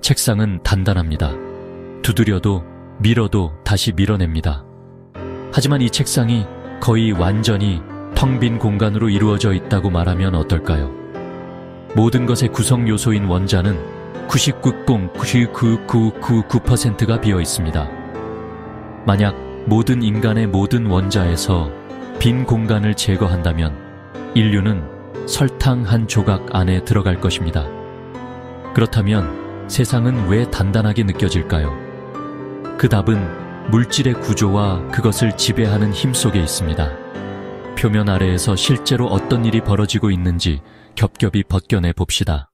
책상은 단단합니다. 두드려도 밀어도 다시 밀어냅니다. 하지만 이 책상이 거의 완전히 텅 빈 공간으로 이루어져 있다고 말하면 어떨까요? 모든 것의 구성 요소인 원자는 99.99999%가 비어 있습니다. 만약 모든 인간의 모든 원자에서 빈 공간을 제거한다면 인류는 설탕 한 조각 안에 들어갈 것입니다. 그렇다면 세상은 왜 단단하게 느껴질까요? 그 답은 물질의 구조와 그것을 지배하는 힘 속에 있습니다. 표면 아래에서 실제로 어떤 일이 벌어지고 있는지 겹겹이 벗겨내 봅시다.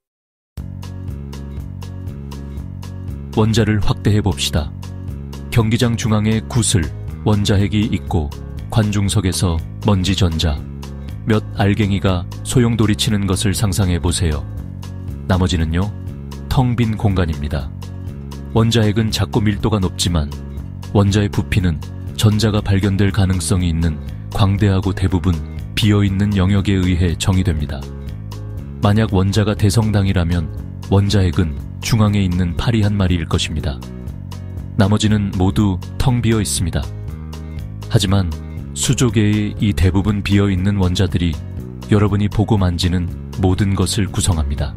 원자를 확대해 봅시다. 경기장 중앙에 구슬, 원자핵이 있고 관중석에서 먼지 전자, 몇 알갱이가 소용돌이치는 것을 상상해 보세요. 나머지는요, 텅 빈 공간입니다. 원자핵은 작고 밀도가 높지만 원자의 부피는 전자가 발견될 가능성이 있는 광대하고 대부분 비어있는 영역에 의해 정의됩니다. 만약 원자가 대성당이라면 원자핵은 중앙에 있는 파리 한 마리일 것입니다. 나머지는 모두 텅 비어 있습니다. 하지만 수조계의 이 대부분 비어있는 원자들이 여러분이 보고 만지는 모든 것을 구성합니다.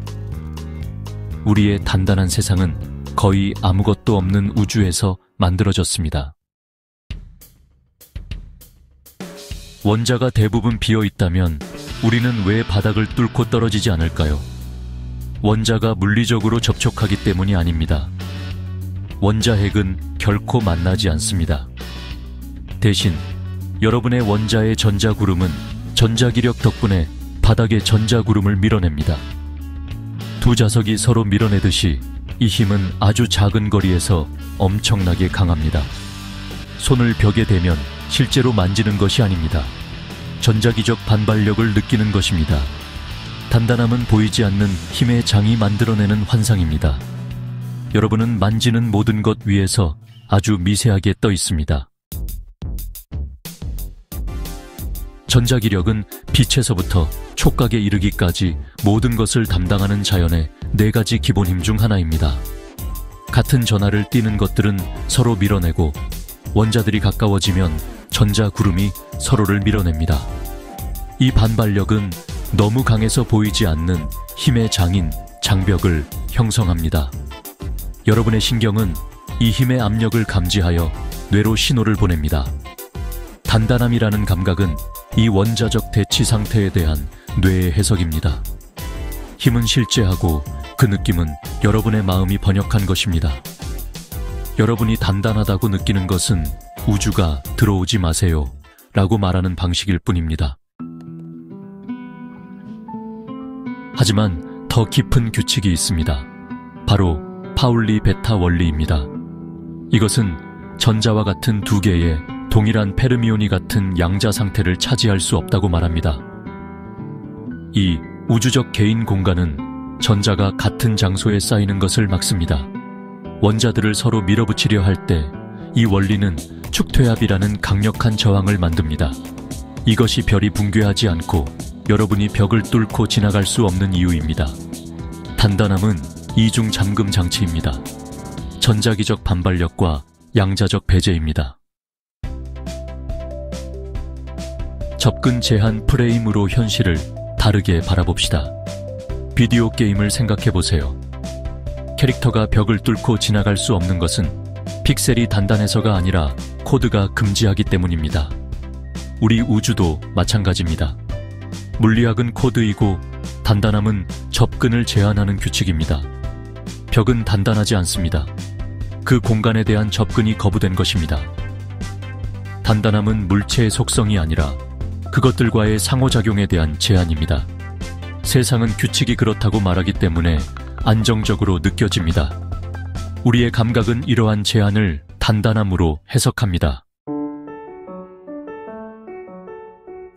우리의 단단한 세상은 거의 아무것도 없는 우주에서 만들어졌습니다. 원자가 대부분 비어 있다면 우리는 왜 바닥을 뚫고 떨어지지 않을까요? 원자가 물리적으로 접촉하기 때문이 아닙니다. 원자핵은 결코 만나지 않습니다. 대신 여러분의 원자의 전자구름은 전자기력 덕분에 바닥의 전자구름을 밀어냅니다. 두 자석이 서로 밀어내듯이 이 힘은 아주 작은 거리에서 엄청나게 강합니다. 손을 벽에 대면 실제로 만지는 것이 아닙니다. 전자기적 반발력을 느끼는 것입니다. 단단함은 보이지 않는 힘의 장이 만들어내는 환상입니다. 여러분은 만지는 모든 것 위에서 아주 미세하게 떠 있습니다. 전자기력은 빛에서부터 촉각에 이르기까지 모든 것을 담당하는 자연의 4가지 기본 힘 중 하나입니다. 같은 전하를 띠는 것들은 서로 밀어내고 원자들이 가까워지면 전자구름이 서로를 밀어냅니다. 이 반발력은 너무 강해서 보이지 않는 힘의 장인 장벽을 형성합니다. 여러분의 신경은 이 힘의 압력을 감지하여 뇌로 신호를 보냅니다. 단단함이라는 감각은 이 원자적 대치 상태에 대한 뇌의 해석입니다. 힘은 실제하고 그 느낌은 여러분의 마음이 번역한 것입니다. 여러분이 단단하다고 느끼는 것은 우주가 들어오지 마세요 라고 말하는 방식일 뿐입니다. 하지만 더 깊은 규칙이 있습니다. 바로 파울리 베타 원리입니다. 이것은 전자와 같은 두 개의 동일한 페르미온이 같은 양자 상태를 차지할 수 없다고 말합니다. 이 우주적 개인 공간은 전자가 같은 장소에 쌓이는 것을 막습니다. 원자들을 서로 밀어붙이려 할 때 이 원리는 축퇴압이라는 강력한 저항을 만듭니다. 이것이 별이 붕괴하지 않고 여러분이 벽을 뚫고 지나갈 수 없는 이유입니다. 단단함은 이중 잠금 장치입니다. 전자기적 반발력과 양자적 배제입니다. 접근 제한 프레임으로 현실을 다르게 바라봅시다. 비디오 게임을 생각해보세요. 캐릭터가 벽을 뚫고 지나갈 수 없는 것은 픽셀이 단단해서가 아니라 코드가 금지하기 때문입니다. 우리 우주도 마찬가지입니다. 물리학은 코드이고 단단함은 접근을 제한하는 규칙입니다. 벽은 단단하지 않습니다. 그 공간에 대한 접근이 거부된 것입니다. 단단함은 물체의 속성이 아니라 그것들과의 상호작용에 대한 제한입니다. 세상은 규칙이 그렇다고 말하기 때문에 안정적으로 느껴집니다. 우리의 감각은 이러한 제한을 단단함으로 해석합니다.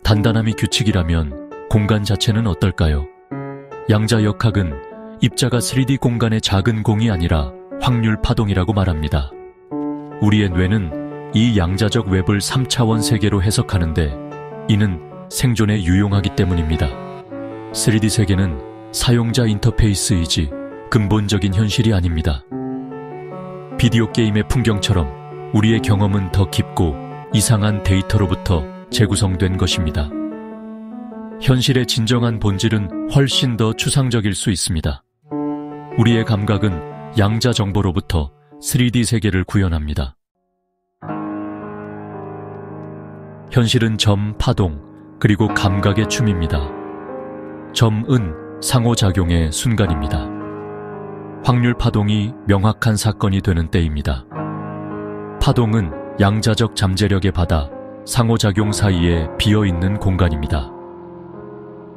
단단함이 규칙이라면 공간 자체는 어떨까요? 양자역학은 입자가 3D 공간의 작은 공이 아니라 확률 파동이라고 말합니다. 우리의 뇌는 이 양자적 웹을 3차원 세계로 해석하는데 이는 생존에 유용하기 때문입니다. 3D 세계는 사용자 인터페이스이지 근본적인 현실이 아닙니다. 비디오 게임의 풍경처럼 우리의 경험은 더 깊고 이상한 데이터로부터 재구성된 것입니다. 현실의 진정한 본질은 훨씬 더 추상적일 수 있습니다. 우리의 감각은 양자 정보로부터 3D 세계를 구현합니다. 현실은 점, 파동, 그리고 감각의 춤입니다. 점은 상호작용의 순간입니다. 확률 파동이 명확한 사건이 되는 때입니다. 파동은 양자적 잠재력의 바다, 상호작용 사이에 비어있는 공간입니다.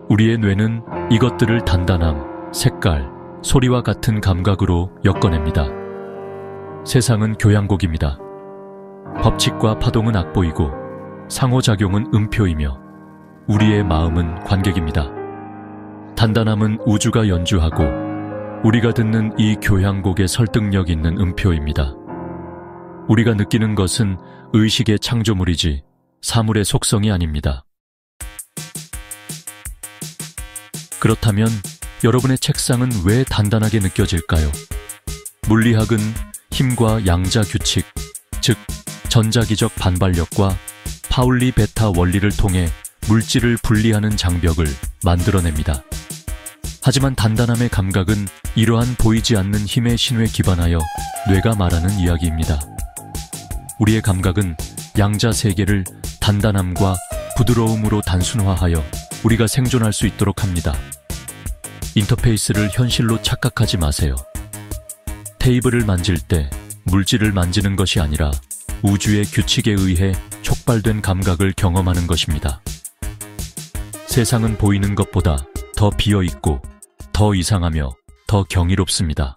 우리의 뇌는 이것들을 단단함, 색깔, 소리와 같은 감각으로 엮어냅니다. 세상은 교향곡입니다. 법칙과 파동은 악보이고 상호작용은 음표이며 우리의 마음은 관객입니다. 단단함은 우주가 연주하고 우리가 듣는 이 교향곡의 설득력 있는 음표입니다. 우리가 느끼는 것은 의식의 창조물이지 사물의 속성이 아닙니다. 그렇다면 여러분의 책상은 왜 단단하게 느껴질까요? 물리학은 힘과 양자 규칙, 즉 전자기적 반발력과 파울리 베타 원리를 통해 물질을 분리하는 장벽을 만들어냅니다. 하지만 단단함의 감각은 이러한 보이지 않는 힘의 신호에 기반하여 뇌가 말하는 이야기입니다. 우리의 감각은 양자 세계를 단단함과 부드러움으로 단순화하여 우리가 생존할 수 있도록 합니다. 인터페이스를 현실로 착각하지 마세요. 테이블을 만질 때 물질을 만지는 것이 아니라 우주의 규칙에 의해 촉발된 감각을 경험하는 것입니다. 세상은 보이는 것보다 더 비어있고 더 이상하며 더 경이롭습니다.